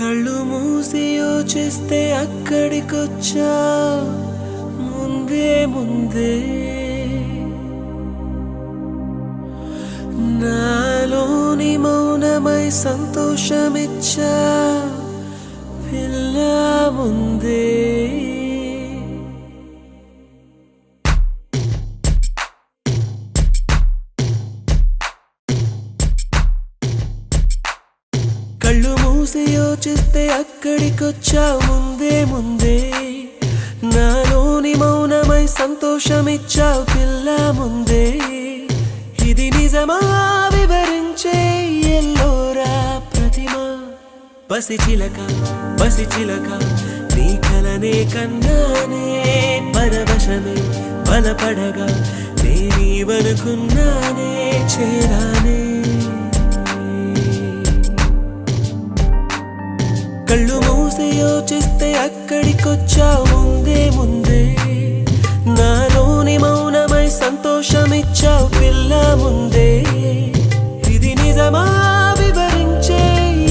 కళ్ళు మూసి యోచిస్తే అక్కడికొచ్చా ముందే ముందే నాలోని మౌనమై సంతోషమిచ్చా పిల్ల ముందే కళ్ళు మూసి యోచిస్తే అక్కడికొచ్చా ముందే ముందే నాలోని మౌనమై సంతోషమిచ్చావు పిల్ల ముందే ఇది నిజమా వివరించే ఎల్లోరా ప్రతిమ పసిచిలక పసిచిలక నీ కలనే కన్నానే పరవశమే బలపడగా నేనీవనుకున్నానే చేరానే కళ్ళు మూసి యోచిస్తే అక్కడికొచ్చావు ముందే ముందే నాలోని మౌనమై సంతోషమిచ్చావు పిల్ల ముందే ఇది నిజమా వివరించే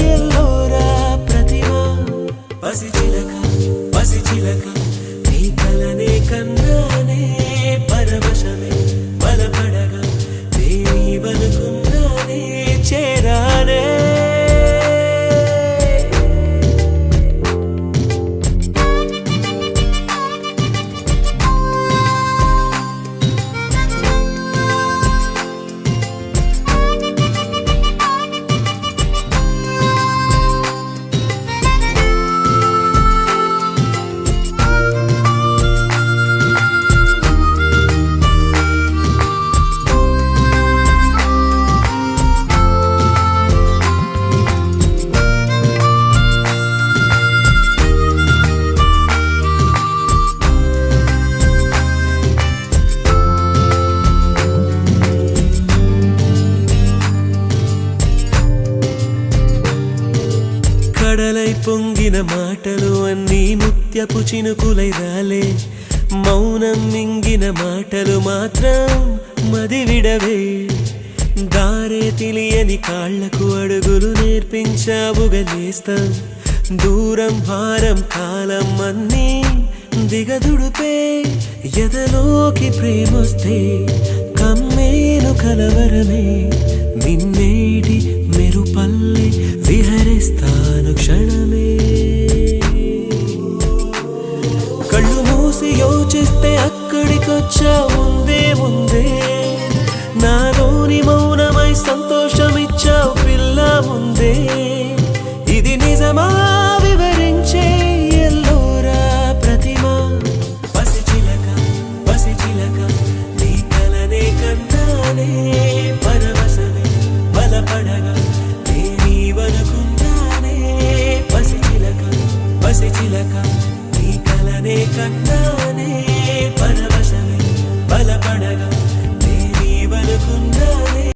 ఎల్లోరా ప్రతిమ పసిచిలక పసిచిలక నీ కలనే కన్నానే పరవశమే బలపడగా నేనీవనుకున్నానే చేరానే కడలై పొంగిన మాటలు అన్నీ ముత్యపు చినుకులై రాలే మౌనం మింగిన మాటలు మాత్రం మదివిడవే దారే తెలియని కాళ్లకు అడుగులు నేర్పించావుగా నేస్తం దూరం భారం కాలం అన్నీ దిగదుడుపే ఎదలోకి ప్రేమొస్తే కమ్మేను కలవరమే నిన్నేటి మెరుపల్లె విహరిస్తాను క్షణమే కళ్ళు మూసి యోచిస్తే అక్కడికొచ్చా ముందే ముందే నాలోని మౌనమై సంతోషమిచ్చావు పిల్ల ముందే ఇది నిజమా వివరించే ఎల్లోరా ప్రతిమ పసిచిలక పసిచిలక నీ కలనే కన్నానే పరవశమే బలపడగా నేనీవనుకున్నానే పసిచిలక పసిచిలక నీ కలనే కన్నానే పరవశమే బలపడగా నేనీవనుకున్నానే